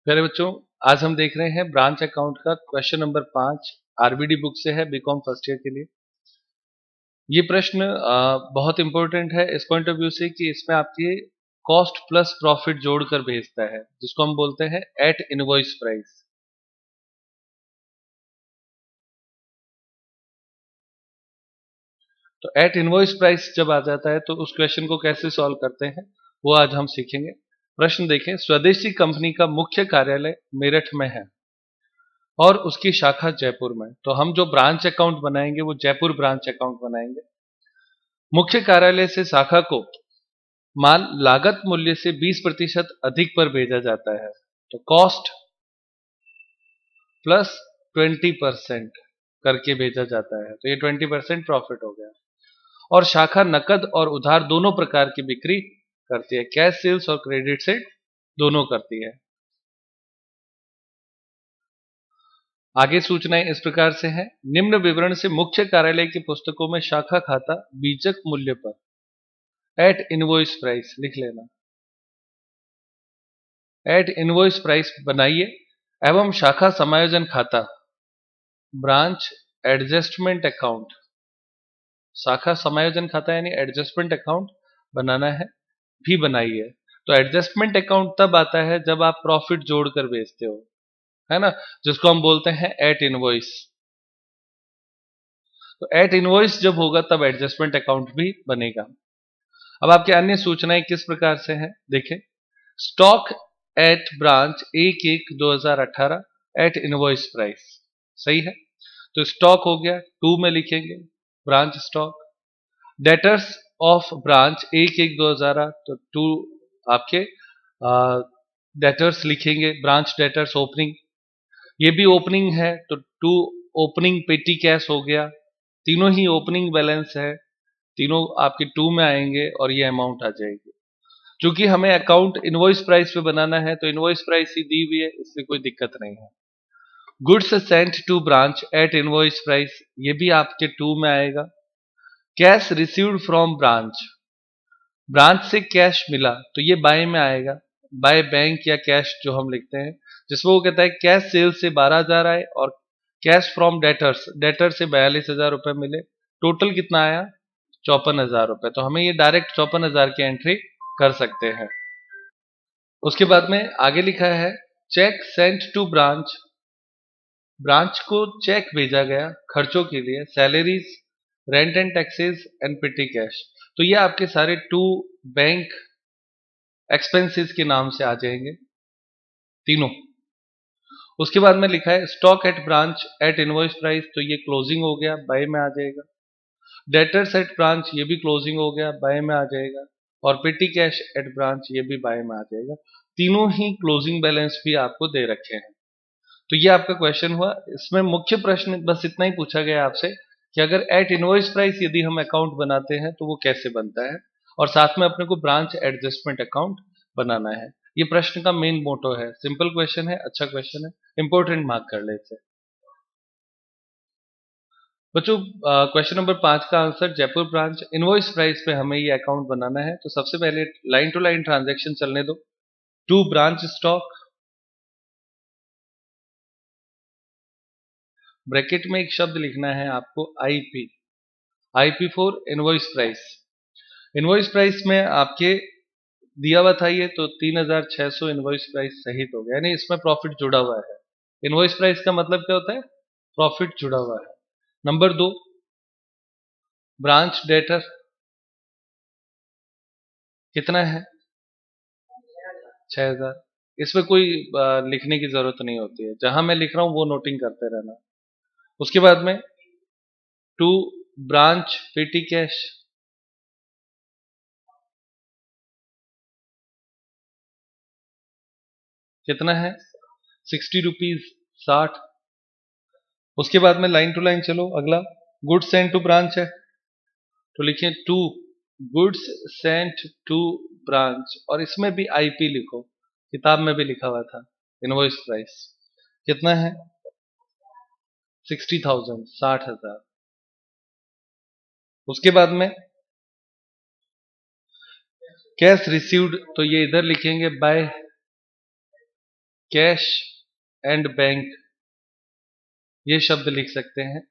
प्यारे बच्चों, आज हम देख रहे हैं ब्रांच अकाउंट का क्वेश्चन नंबर 5 आरबीडी बुक से है बीकॉम फर्स्ट ईयर के लिए। ये प्रश्न बहुत इंपॉर्टेंट है इस पॉइंट ऑफ व्यू से कि इसमें आपकी कॉस्ट प्लस प्रॉफिट जोड़कर भेजता है, जिसको हम बोलते हैं एट इनवॉइस प्राइस। तो एट इनवॉइस प्राइस जब आ जाता है तो उस क्वेश्चन को कैसे सॉल्व करते हैं वो आज हम सीखेंगे। प्रश्न देखें, स्वदेशी कंपनी का मुख्य कार्यालय मेरठ में है और उसकी शाखा जयपुर में। तो हम जो ब्रांच अकाउंट बनाएंगे वो जयपुर ब्रांच अकाउंट बनाएंगे। मुख्य कार्यालय से शाखा को माल लागत मूल्य से 20% अधिक पर भेजा जाता है, तो कॉस्ट प्लस 20% करके भेजा जाता है, तो ये 20% प्रॉफिट हो गया। और शाखा नकद और उधार दोनों प्रकार की बिक्री करती है, कैश सेल्स और क्रेडिट सेल दोनों करती है। आगे सूचनाएं इस प्रकार से हैं, निम्न विवरण से मुख्य कार्यालय की पुस्तकों में शाखा खाता बीजक मूल्य पर एट इनवॉइस प्राइस लिख लेना। एट इनवॉइस प्राइस बनाइए एवं शाखा समायोजन खाता ब्रांच एडजस्टमेंट अकाउंट, शाखा समायोजन खाता यानी एडजस्टमेंट अकाउंट बनाना है, भी बनाइए। तो एडजस्टमेंट अकाउंट तब आता है जब आप प्रॉफिट जोड़कर बेचते हो, है ना, जिसको हम बोलते हैं एट इनवॉइस। तो एट इनवॉइस जब होगा तब एडजस्टमेंट अकाउंट भी बनेगा। अब आपके अन्य सूचनाएं किस प्रकार से हैं देखें। Stock at branch 1/1/2018 at invoice price, सही है। तो स्टॉक हो गया, टू में लिखेंगे branch stock. Debtors of branch 1/1/2018, तो टू आपके डेटर्स लिखेंगे, ब्रांच डेटर्स ओपनिंग, ये भी ओपनिंग है तो टू ओपनिंग पेटी कैश हो गया। तीनों ही ओपनिंग बैलेंस है, तीनों आपके टू में आएंगे और ये अमाउंट आ जाएगी। क्योंकि हमें अकाउंट इनवॉइस प्राइस पे बनाना है तो इनवॉइस प्राइस ही दी हुई है, इसलिए कोई दिक्कत नहीं है। Goods sent to branch at invoice price, ये भी आपके टू में आएगा। Cash received from branch, branch से कैश मिला तो ये बाय में आएगा, बाय बैंक या कैश जो हम लिखते हैं, जिसमें वो कहता है कैश सेल से 12,000 आए और कैश फ्रॉम डेटर्स, डेटर से 42,000 रुपए मिले, टोटल कितना आया 54,000 रुपए। तो हमें ये डायरेक्ट 54,000 की एंट्री कर सकते हैं। उसके बाद में आगे लिखा है cheque sent to branch, branch को चेक भेजा गया खर्चों के लिए, salaries, rent and taxes and petty cash. तो ये आपके सारे टू बैंक एक्सपेंसेस के नाम से आ जाएंगे तीनों। उसके बाद में लिखा है stock at branch at invoice price, तो ये क्लोजिंग हो गया, बाय में आ जाएगा। डेटर्स एट ब्रांच, ये भी क्लोजिंग हो गया, बाय में आ जाएगा। और पेटी कैश एट ब्रांच, ये भी बाय में आ जाएगा। तीनों ही क्लोजिंग बैलेंस भी आपको दे रखे हैं। तो ये आपका क्वेश्चन हुआ। इसमें मुख्य प्रश्न बस इतना ही पूछा गया आपसे कि अगर एट इनवॉइस प्राइस यदि हम अकाउंट बनाते हैं तो वो कैसे बनता है, और साथ में अपने को ब्रांच एडजस्टमेंट अकाउंट बनाना है। ये प्रश्न का मेन मोटो है, सिंपल क्वेश्चन है, अच्छा क्वेश्चन है, इंपॉर्टेंट मार्क कर ले इसे। बच्चों, क्वेश्चन नंबर 5 का answer Jaipur branch invoice price पे हमें ये अकाउंट बनाना है। तो सबसे पहले लाइन टू लाइन ट्रांजेक्शन चलने दो। टू ब्रांच स्टॉक, ब्रैकेट में एक शब्द लिखना है आपको IP, IP for invoice price. Invoice price में आपके दिया हुआ था ये, तो 3,600 इनवॉइस प्राइस सहित हो गया, यानी इसमें प्रॉफिट जुड़ा हुआ है। इनवॉइस प्राइस का मतलब क्या होता है, प्रॉफिट जुड़ा हुआ है। नंबर 2, ब्रांच डेटर कितना है 6,000। इसमें कोई लिखने की जरूरत नहीं होती है, जहां मैं लिख रहा हूं वो नोटिंग करते रहना। उसके बाद में टू ब्रांच पेटी कैश, कितना है 60 रुपीज 60। उसके बाद में लाइन टू लाइन चलो, अगला गुड्स सेंट टू ब्रांच है, तो लिखिए to goods sent to branch, और इसमें भी आईपी लिखो, किताब में भी लिखा हुआ था। इनवॉइस प्राइस कितना है 60,000 60,000। उसके बाद में कैश रिसीव्ड, तो ये इधर लिखेंगे बाय कैश एंड बैंक, ये शब्द लिख सकते हैं।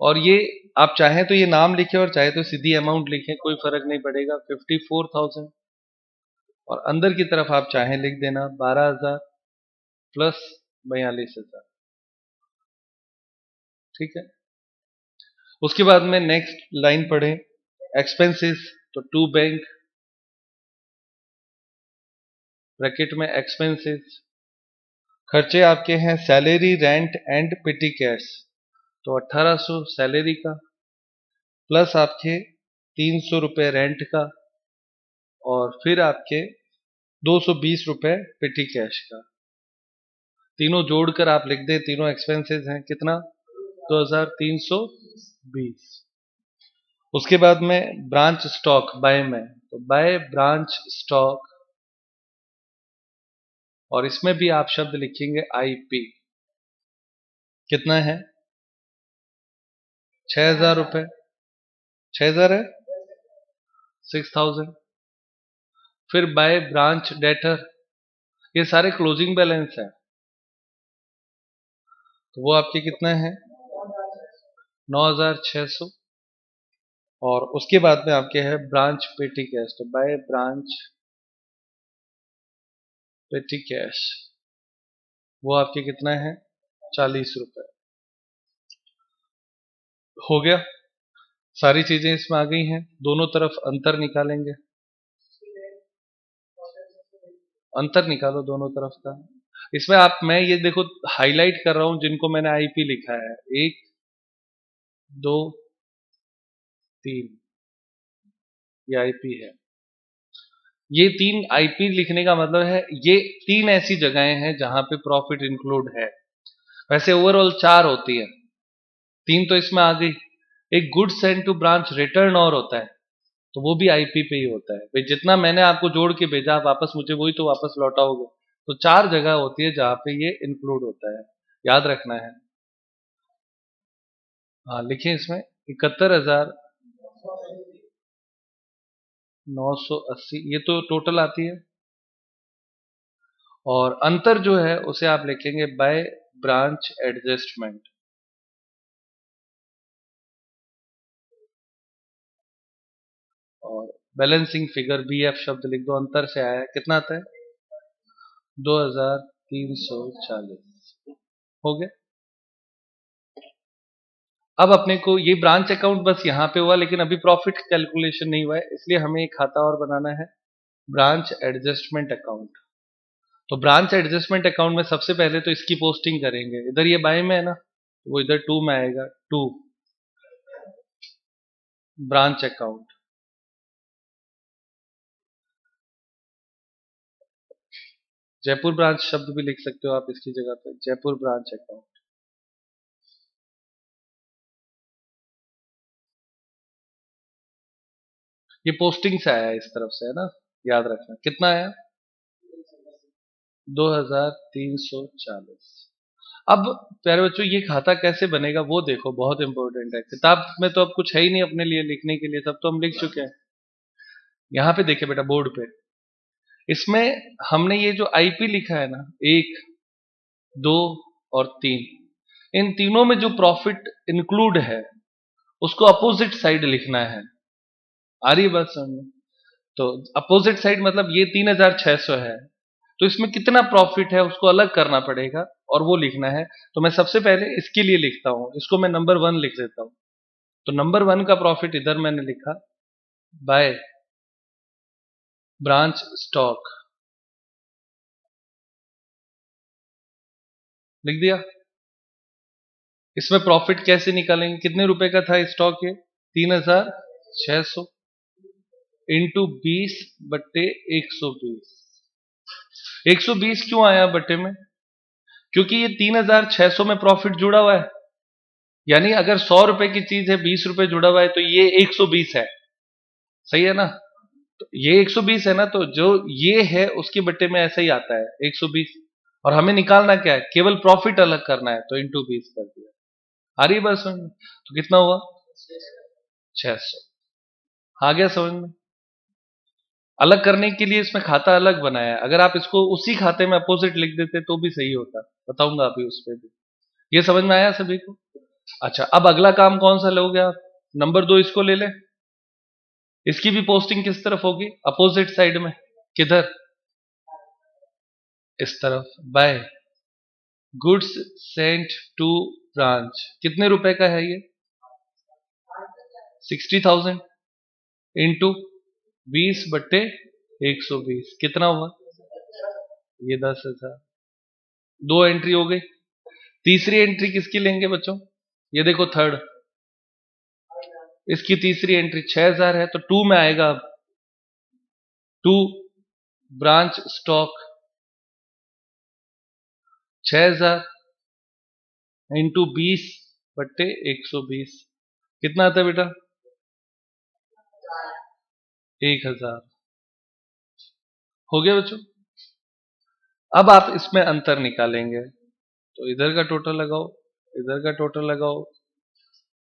और ये आप चाहें तो ये नाम लिखें और चाहे तो सीधी अमाउंट लिखें, कोई फर्क नहीं पड़ेगा, 54,000। और अंदर की तरफ आप चाहें लिख देना 12,000 प्लस 42,000। ठीक है। उसके बाद में नेक्स्ट लाइन पढ़े, एक्सपेंसेस, तो टू बैंक, ब्रैकेट में एक्सपेंसेस। खर्चे आपके हैं salary, rent and petty cash, तो 1800 सैलरी का, प्लस आपके 300 रुपये रेंट का, और फिर आपके 220 रुपये पेटी कैश का। तीनों जोड़कर आप लिख दे, तीनों एक्सपेंसेस हैं कितना, 2320। उसके बाद में ब्रांच स्टॉक बाय में, तो बाय ब्रांच स्टॉक, और इसमें भी आप शब्द लिखेंगे आईपी, कितना है 6,000 रुपये, 6,000 है 6,000। फिर बाय ब्रांच डेटर, ये सारे क्लोजिंग बैलेंस है, तो वो आपके कितना है 9,600। और उसके बाद में आपके है ब्रांच पेटी कैश, तो बाय ब्रांच पेटी कैश, वो आपके कितना है 40 रुपए। हो गया, सारी चीजें इसमें आ गई हैं। दोनों तरफ अंतर निकालेंगे, अंतर निकालो दोनों तरफ का। इसमें आप, मैं ये देखो हाईलाइट कर रहा हूं जिनको मैंने आईपी लिखा है, 1 2 3, ये आईपी है। ये 3 आईपी लिखने का मतलब है ये 3 ऐसी जगहें हैं जहां पे प्रॉफिट इंक्लूड है। वैसे ओवरऑल 4 होती है, 3 तो इसमें आ गई। एक goods send to branch return और होता है, तो वो भी आईपी पे ही होता है भाई, जितना मैंने आपको जोड़ के भेजा आप वापस मुझे वही तो वापस लौटाओगे। तो 4 जगह होती है जहां पे ये इंक्लूड होता है, याद रखना है। हाँ लिखिए इसमें 71,980, ये तो टोटल आती है। और अंतर जो है उसे आप लिखेंगे बाय ब्रांच एडजस्टमेंट। और बैलेंसिंग फिगर बीएफ शब्द लिख दो, अंतर से आया है, कितना आता है 2,340। हो गया। अब अपने को ये ब्रांच अकाउंट बस यहाँ पे हुआ, लेकिन अभी प्रॉफिट कैलकुलेशन नहीं हुआ है, इसलिए हमें एक खाता और बनाना है, ब्रांच एडजस्टमेंट अकाउंट। तो ब्रांच एडजस्टमेंट अकाउंट में सबसे पहले तो इसकी पोस्टिंग करेंगे, इधर ये बाय में है ना, तो वो इधर टू में आएगा, to branch account. Jaipur branch शब्द भी लिख सकते हो आप इसकी जगह पे, जयपुर ब्रांच अकाउंट। ये पोस्टिंग से आया है, इस तरफ से है ना, याद रखना। कितना आया 2,340। अब प्यारे बच्चों ये खाता कैसे बनेगा वो देखो, बहुत इंपॉर्टेंट है। किताब में तो अब कुछ है ही नहीं अपने लिए लिखने के लिए, सब तो हम लिख चुके हैं। यहाँ पे देखिए बेटा बोर्ड पे, इसमें हमने ये जो आईपी लिखा है ना, 1 2 और 3, इन तीनों में जो प्रॉफिट इंक्लूड है उसको अपोजिट साइड लिखना है। आ रही है बात समझ में? तो अपोजिट साइड मतलब ये 3,600 है, तो इसमें कितना प्रॉफिट है उसको अलग करना पड़ेगा और वो लिखना है। तो मैं सबसे पहले इसके लिए लिखता हूं, इसको मैं नंबर 1 लिख देता हूं। तो नंबर 1 का प्रॉफिट इधर मैंने लिखा बाय ब्रांच स्टॉक, लिख दिया। इसमें प्रॉफिट कैसे निकालेंगे, कितने रुपए का था स्टॉक ये 3,600 इंटू 20/120। 120 क्यों आया बटे में, क्योंकि ये 3,600 में प्रॉफिट जुड़ा हुआ है, यानी अगर 100 रुपए की चीज है 20 रुपए जुड़ा हुआ है तो ये 120 है, सही है ना। तो ये 120 है ना, तो जो ये है उसके बट्टे में ऐसा ही आता है 120। और हमें निकालना क्या है, केवल प्रॉफिट अलग करना है, तो इंटू 20 कर दिया। आ रही है बात समझ में? तो कितना हुआ 600। आ गया समझ में? अलग करने के लिए इसमें खाता अलग बनाया है। अगर आप इसको उसी खाते में अपोजिट लिख देते तो भी सही होता, बताऊंगा अभी उस पर भी। ये समझ में आया सभी को? अच्छा, अब अगला काम कौन सा लोगे आप? नंबर 2 इसको ले ले। इसकी भी पोस्टिंग किस तरफ होगी? अपोजिट साइड में। किधर? इस तरफ। By goods sent to branch, कितने रुपए का है ये? 60,000 इंटू 20/120 कितना हुआ? ये 10,000। दो एंट्री हो गई। तीसरी एंट्री किसकी लेंगे बच्चों? ये देखो थर्ड, इसकी तीसरी एंट्री 6,000 है, तो 2 में आएगा। अब 2 ब्रांच स्टॉक 6,000 इंटू 20/120 कितना आता है बेटा? 1,000। हो गया बच्चों? अब आप इसमें अंतर निकालेंगे, तो इधर का टोटल लगाओ, इधर का टोटल लगाओ।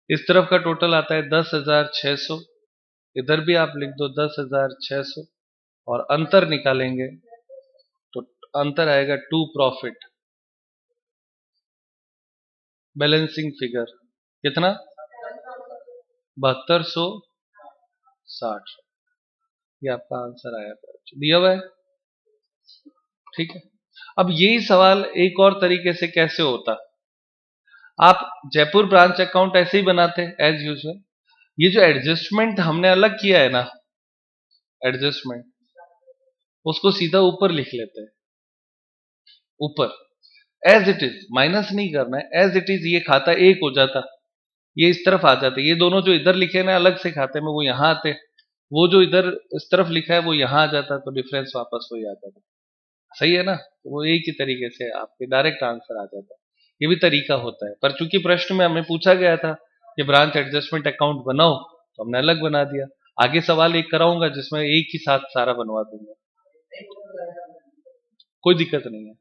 इस तरफ का टोटल आता है 10,600, इधर भी आप लिख दो 10,600, और अंतर निकालेंगे तो अंतर आएगा टू प्रॉफिट, बैलेंसिंग फिगर कितना? 7260। ये आपका आंसर आया था, दिया हुआ है। ठीक है, अब यही सवाल एक और तरीके से कैसे होता, आप जयपुर ब्रांच अकाउंट ऐसे ही बनाते एज यूजुअल। ये जो एडजस्टमेंट हमने अलग किया है ना, एडजस्टमेंट, उसको सीधा ऊपर लिख लेते हैं। ऊपर एज इट इज, माइनस नहीं करना है, एज इट इज ये खाता एक हो जाता, ये इस तरफ आ जाते, ये दोनों जो इधर लिखे ना अलग से खाते में वो यहां आते, वो जो इधर इस तरफ लिखा है वो यहां आ जाता, तो डिफरेंस वापस वही आ जाता। सही है ना? तो वो एक ही तरीके से आपके डायरेक्ट आंसर आ जाता है। ये भी तरीका होता है, पर चूंकि प्रश्न में हमें पूछा गया था कि ब्रांच एडजस्टमेंट अकाउंट बनाओ, तो हमने अलग बना दिया। आगे सवाल एक कराऊंगा जिसमें एक ही साथ सारा बनवा दूंगा, कोई दिक्कत नहीं है।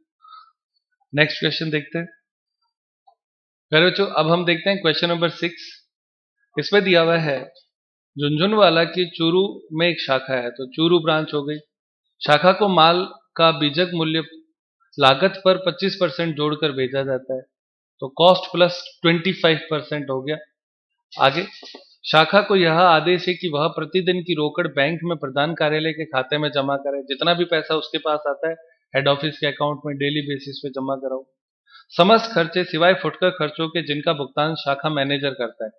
नेक्स्ट क्वेश्चन देखते हैं। प्यारे बच्चों, अब हम देखते हैं क्वेश्चन नंबर 6। इसमें दिया हुआ है झुंझुनवाला की चूरू में एक शाखा है, तो चूरू ब्रांच हो गई। शाखा को माल का बीजक मूल्य लागत पर 25% जोड़कर भेजा जाता है, तो कॉस्ट प्लस 25% हो गया। आगे, शाखा को यह आदेश है कि वह प्रतिदिन की रोकड़ बैंक में प्रधान कार्यालय के खाते में जमा करे। जितना भी पैसा उसके पास आता है हेड ऑफिस के अकाउंट में डेली बेसिस पे जमा कराओ। समस्त खर्चे सिवाय फुटकर खर्चों के जिनका भुगतान शाखा मैनेजर करता है,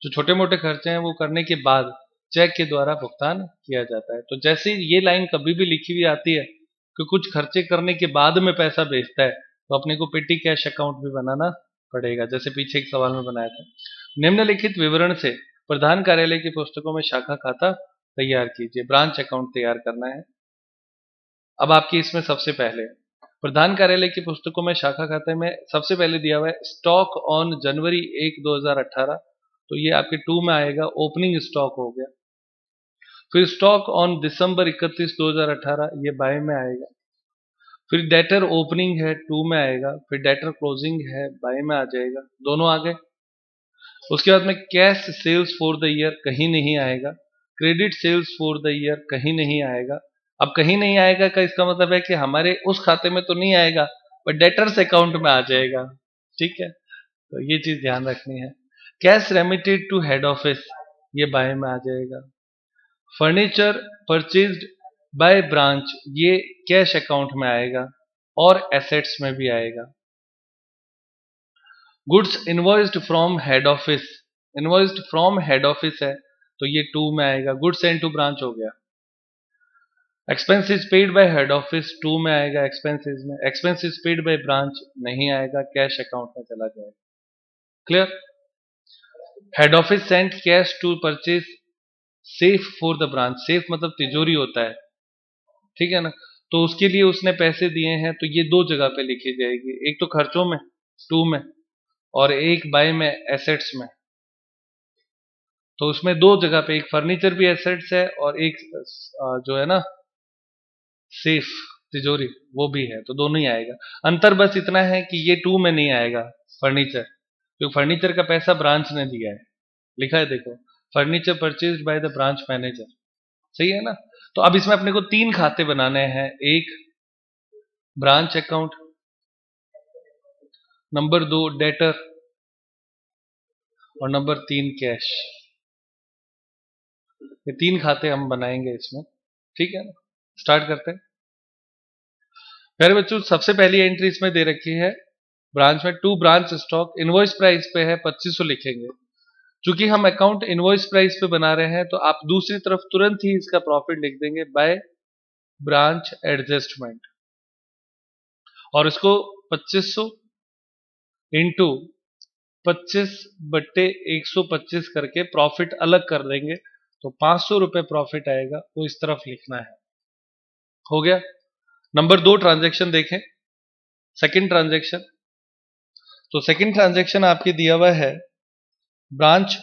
जो छोटे मोटे खर्चे हैं वो करने के बाद चेक के द्वारा भुगतान किया जाता है। तो जैसे ये लाइन कभी भी लिखी हुई आती है कि कुछ खर्चे करने के बाद में पैसा भेजता है, तो अपने को पेटी कैश अकाउंट भी बनाना पड़ेगा, जैसे पीछे एक सवाल में बनाया था। निम्नलिखित विवरण से प्रधान कार्यालय की पुस्तकों में शाखा खाता तैयार कीजिए। ब्रांच अकाउंट तैयार करना है। अब आपकी इसमें सबसे पहले प्रधान कार्यालय की पुस्तकों में शाखा खाते में सबसे पहले दिया हुआ है स्टॉक ऑन जनवरी 1 2018, तो ये आपके 2 में आएगा, ओपनिंग स्टॉक हो गया। फिर स्टॉक ऑन दिसंबर 31 2018, ये बाय में आएगा। फिर डेटर ओपनिंग है, 2 में आएगा। फिर डेटर क्लोजिंग है, बाय में आ जाएगा, दोनों आ गए। उसके बाद में cash sales for the year कहीं नहीं आएगा, credit sales for the year कहीं नहीं आएगा। अब कहीं नहीं आएगा का इसका मतलब है कि हमारे उस खाते में तो नहीं आएगा, पर डेटर्स अकाउंट में आ जाएगा। ठीक है, तो ये चीज ध्यान रखनी है। Cash remitted to head office, ये बाय में आ जाएगा। फर्नीचर परचेज्ड बाय ब्रांच, ये कैश अकाउंट में आएगा और एसेट्स में भी आएगा। Goods invoiced from head office, invoiced from head office है, तो ये 2 में आएगा, गुड्स सेंट टू ब्रांच हो गया। Expenses paid by head office 2 में आएगा, एक्सपेंसेस में। एक्सपेंसेस पेड बाय ब्रांच नहीं आएगा, कैश अकाउंट में चला जाएगा। Clear? Head office sent cash to purchase safe for the branch, safe मतलब तिजोरी होता है, ठीक है ना, तो उसके लिए उसने पैसे दिए हैं, तो ये दो जगह पे लिखी जाएगी, एक तो खर्चों में 2 में और एक बाय में एसेट्स में। तो उसमें दो जगह पे, एक फर्नीचर भी एसेट्स है और एक जो है ना सेफ तिजोरी वो भी है, तो दोनों ही आएगा। अंतर बस इतना है कि ये 2 में नहीं आएगा फर्नीचर, क्योंकि फर्नीचर का पैसा ब्रांच ने दिया है, लिखा है देखो, furniture purchased by the branch manager. सही है ना? तो अब इसमें अपने को 3 खाते बनाने हैं, एक ब्रांच अकाउंट, नंबर 2 डेटर और नंबर 3 कैश। ये 3 खाते हम बनाएंगे इसमें, ठीक है ना। स्टार्ट करते हैं। पहले बच्चों सबसे पहली एंट्री इसमें दे रखी है ब्रांच में, to branch stock, invoice price पे है 2500 लिखेंगे। चूंकि हम अकाउंट इनवॉइस प्राइस पे बना रहे हैं तो आप दूसरी तरफ तुरंत ही इसका प्रॉफिट लिख देंगे बाय ब्रांच एडजस्टमेंट, और इसको 2500 इंटू 25/125 करके प्रॉफिट अलग कर देंगे, तो 500 रुपए प्रॉफिट आएगा, वो इस तरफ लिखना है। हो गया। नंबर 2 ट्रांजैक्शन देखें, सेकंड ट्रांजैक्शन। तो सेकंड ट्रांजैक्शन आपके दिया हुआ है ब्रांच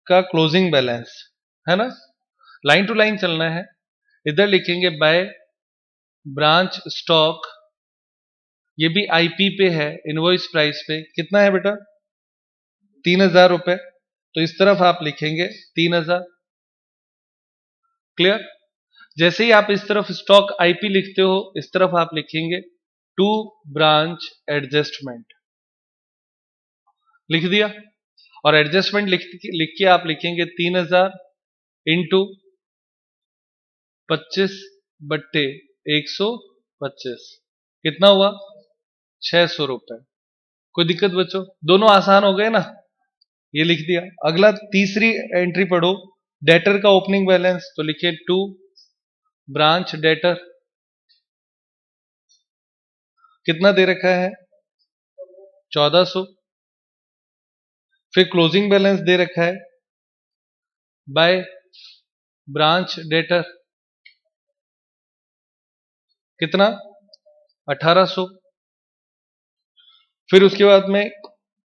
का क्लोजिंग बैलेंस, है ना, लाइन टू लाइन चलना है। इधर लिखेंगे बाय ब्रांच स्टॉक, ये भी आईपी पे है, इनवॉइस प्राइस पे कितना है बेटा 3000 रुपए, तो इस तरफ आप लिखेंगे 3000। क्लियर। जैसे ही आप इस तरफ स्टॉक आईपी लिखते हो, इस तरफ आप लिखेंगे टू ब्रांच एडजस्टमेंट, लिख दिया। और एडजस्टमेंट लिख के आप लिखेंगे 3000 इंटू 25/125, कितना हुआ 600 रुपए। कोई दिक्कत बच्चों, दोनों आसान हो गए ना, ये लिख दिया। अगला तीसरी एंट्री पढ़ो, डेटर का ओपनिंग बैलेंस, तो लिखिए टू ब्रांच डेटर, कितना दे रखा है 1400। फिर क्लोजिंग बैलेंस दे रखा है बाय ब्रांच डेटर, कितना 1800। फिर उसके बाद में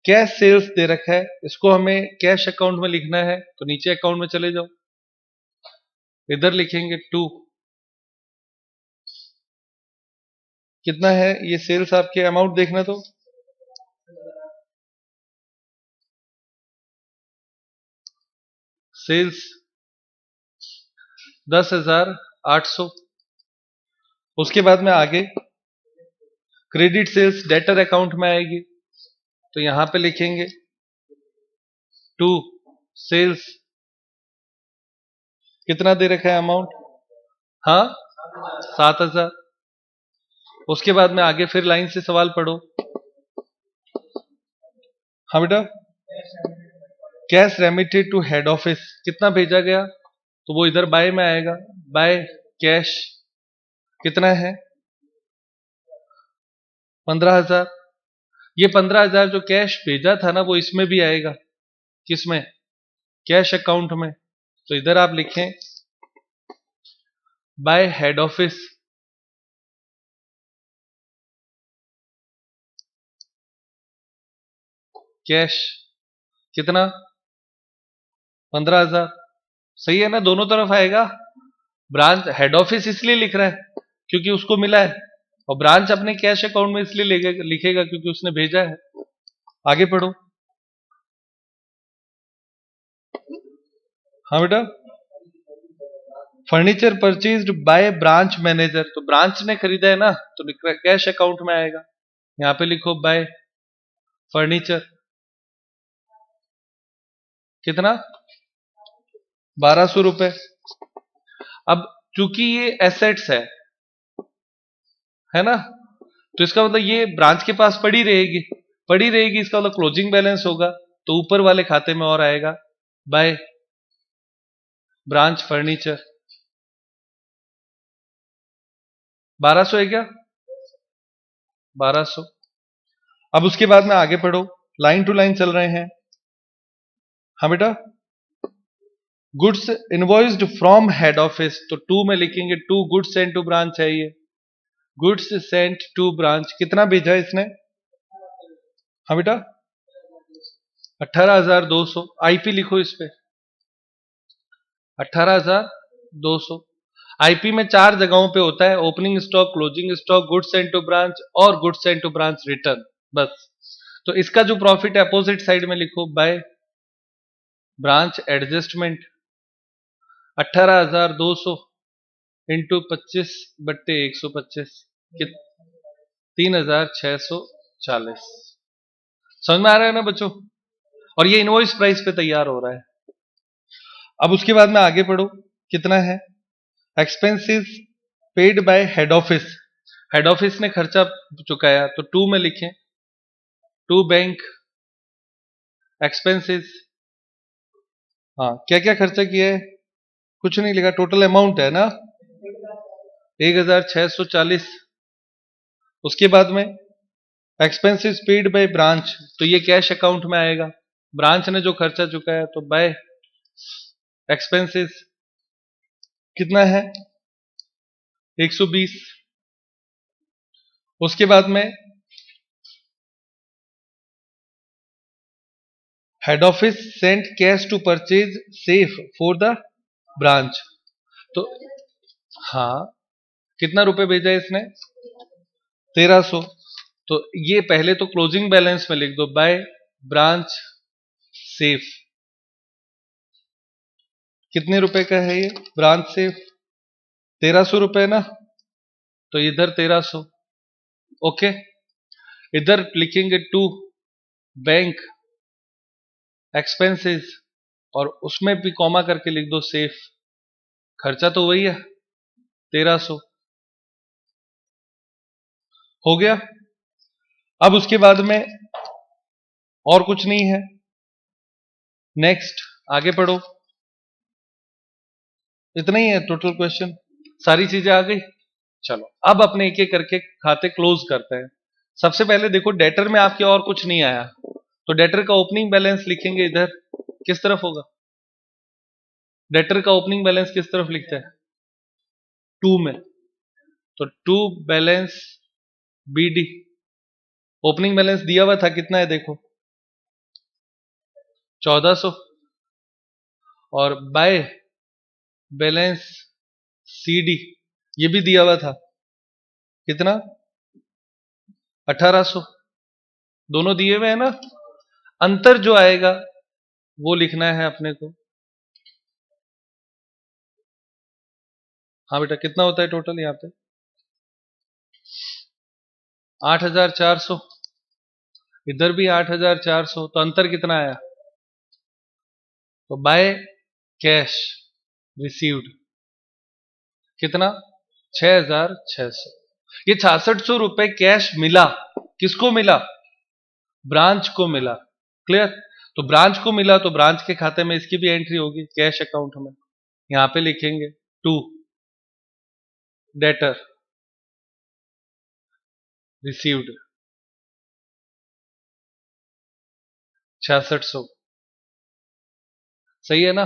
कैश सेल्स दे रखा है, इसको हमें कैश अकाउंट में लिखना है, तो नीचे अकाउंट में चले जाओ, इधर लिखेंगे 2, कितना है ये सेल्स, आपके अमाउंट देखना, तो सेल्स 10,800। उसके बाद में आगे क्रेडिट सेल्स डेटर अकाउंट में आएगी, तो यहां पे लिखेंगे 2 सेल्स, कितना दे रखा है अमाउंट, हाँ 7,000। उसके बाद में आगे फिर लाइन से सवाल पढ़ो। हाँ बेटा, cash remitted to head office, कितना भेजा गया, तो वो इधर बाय में आएगा, बाय कैश, कितना है 15,000। ये 15,000 जो कैश भेजा था ना, वो इसमें भी आएगा, किसमें, कैश अकाउंट में, तो इधर आप लिखें बाय हेड ऑफिस, कैश, कितना 15,000। सही है ना, दोनों तरफ आएगा। ब्रांच हेड ऑफिस इसलिए लिख रहा है क्योंकि उसको मिला है, और ब्रांच अपने कैश अकाउंट में इसलिए लिखेगा क्योंकि उसने भेजा है। आगे पढ़ो। हाँ बेटा, furniture purchased by branch manager, तो ब्रांच ने खरीदा है ना, तो कैश अकाउंट में आएगा। यहां पे लिखो बाय फर्नीचर, कितना 1,200 रुपए। अब चूंकि ये एसेट्स है ना, तो इसका मतलब ये ब्रांच के पास पड़ी रहेगी, इसका मतलब क्लोजिंग बैलेंस होगा, तो ऊपर वाले खाते में और आएगा बाय ब्रांच फर्नीचर। 1,200 है क्या, 1,200। अब उसके बाद में आगे पढ़ो, लाइन टू लाइन चल रहे हैं। हाँ बेटा, goods invoiced from head office, तो 2 में लिखेंगे 2 गुड्स सेंट टू ब्रांच है, ये गुड्स सेंट टू ब्रांच, कितना भेजा इसने, हाँ बेटा 18,200। आईपी लिखो इस पे 18,200। आईपी में 4 जगहों पे होता है, opening stock, closing stock, goods sent to branch और goods sent to branch return, बस। तो इसका जो प्रॉफिट है अपोजिट साइड में लिखो बाय ब्रांच एडजस्टमेंट 18,200 इंटू 25/125 कित 3640। समझ में आ रहा है ना बच्चों? और ये इनवॉइस प्राइस पे तैयार हो रहा है। अब उसके बाद में आगे पढ़ो, कितना है? Expenses paid by head office, head office ने खर्चा चुकाया, तो टू में लिखें, टू बैंक एक्सपेंसेस। हाँ, क्या क्या खर्चा किया है? कुछ नहीं लिखा, टोटल अमाउंट है ना 1640। उसके बाद में एक्सपेंसेस पेड बाय ब्रांच, तो ये कैश अकाउंट में आएगा, ब्रांच ने जो खर्चा चुकाया, तो बाय एक्सपेंसेस कितना है 120। उसके बाद में head office sent cash to purchase safe for the branch, तो हाँ, कितना रुपए भेजा है इसने? 1300। तो ये पहले तो क्लोजिंग बैलेंस में लिख दो, बाय ब्रांच सेफ। कितने रुपए का है ये ब्रांच सेफ? 1300 रुपए ना, तो इधर 1300। ओके, इधर लिखेंगे टू बैंक एक्सपेंसेस, और उसमें भी कॉमा करके लिख दो सेफ। खर्चा तो वही है 1300। हो गया। अब उसके बाद में और कुछ नहीं है। नेक्स्ट आगे पढ़ो, इतना ही है टोटल क्वेश्चन, सारी चीजें आ गई। चलो अब अपने एक एक करके खाते क्लोज करते हैं। सबसे पहले देखो, डेटर में आपके और कुछ नहीं आया, तो डेटर का ओपनिंग बैलेंस लिखेंगे इधर, किस तरफ होगा? डेटर का ओपनिंग बैलेंस किस तरफ लिखते हैं? टू में, तो to balance BD. Opening balance दिया हुआ था, कितना है देखो 1400, और बाय बैलेंस सीडी ये भी दिया हुआ था, कितना 1800। दोनों दिए हुए हैं ना, अंतर जो आएगा वो लिखना है अपने को। हाँ बेटा, कितना होता है टोटल यहाँ पे? 8400, इधर भी 8400, तो अंतर कितना आया? तो बाय कैश रिसीव्ड कितना 6600। ये 6600 रुपए कैश मिला, किसको मिला? ब्रांच को मिला। क्लियर? तो ब्रांच को मिला, तो ब्रांच के खाते में इसकी भी एंट्री होगी कैश अकाउंट में। यहां पे लिखेंगे टू डेटर रिसीव्ड 6600। सही है ना?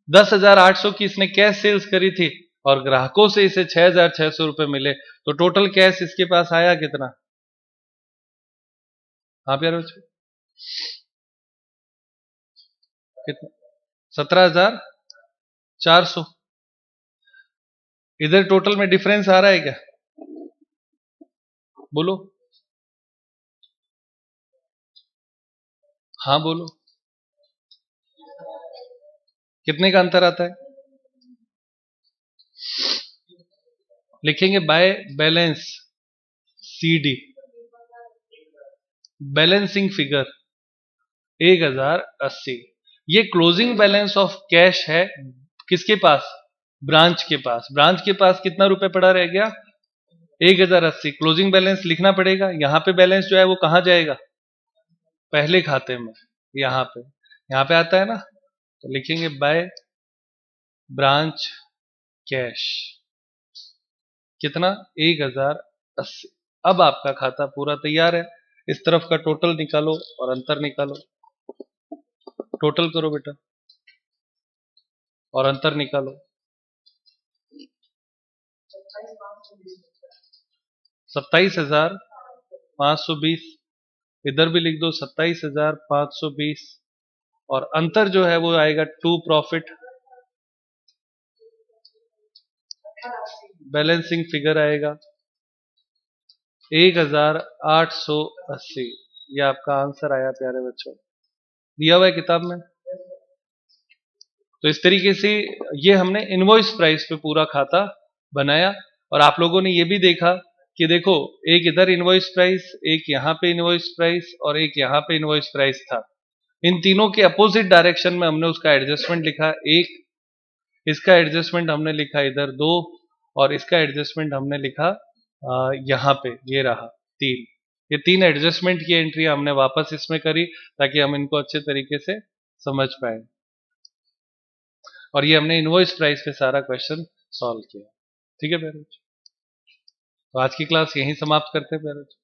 10,800 की इसने कैश सेल्स करी थी, और ग्राहकों से इसे 6,600 रुपए मिले, तो टोटल कैश इसके पास आया कितना? हाँ प्यारे बच्चों, कितना? 17,400। इधर टोटल में डिफरेंस आ रहा है क्या? बोलो, हाँ बोलो, कितने का अंतर आता है? लिखेंगे by balance CD, balancing figure 1080। ये क्लोजिंग बैलेंस ऑफ कैश है, किसके पास? ब्रांच के पास। ब्रांच के पास कितना रुपए पड़ा रह गया? 1080। क्लोजिंग बैलेंस लिखना पड़ेगा, यहां पे बैलेंस जो है वो कहां जाएगा? पहले खाते में, यहां पे आता है ना, तो लिखेंगे बाय ब्रांच कैश कितना 1080। अब आपका खाता पूरा तैयार है। इस तरफ का टोटल निकालो और अंतर निकालो, टोटल करो बेटा और अंतर निकालो। 27,520, इधर भी लिख दो 27,520, और अंतर जो है वो आएगा टू प्रॉफिट, बैलेंसिंग फिगर आएगा 1880। ये आपका आंसर आया प्यारे बच्चों, दिया हुआ है किताब में। तो इस तरीके से ये हमने इनवॉइस प्राइस पे पूरा खाता बनाया। और आप लोगों ने ये भी देखा कि देखो, एक इधर इनवॉइस प्राइस, एक यहाँ पे इनवॉइस प्राइस और एक यहाँ पे इनवॉइस प्राइस था। इन तीनों के अपोजिट डायरेक्शन में हमने उसका एडजस्टमेंट लिखा एक, इसका एडजस्टमेंट हमने लिखा इधर दो, और इसका एडजस्टमेंट हमने लिखा यहाँ पे, ये रहा तीन। ये तीन एडजस्टमेंट की एंट्री हमने वापस इसमें करी ताकि हम इनको अच्छे तरीके से समझ पाए। और ये हमने इनवॉइस प्राइस पे सारा क्वेश्चन सॉल्व किया। ठीक है पेरेंट्स, तो आज की क्लास यहीं समाप्त करते हैं पेरेंट्स।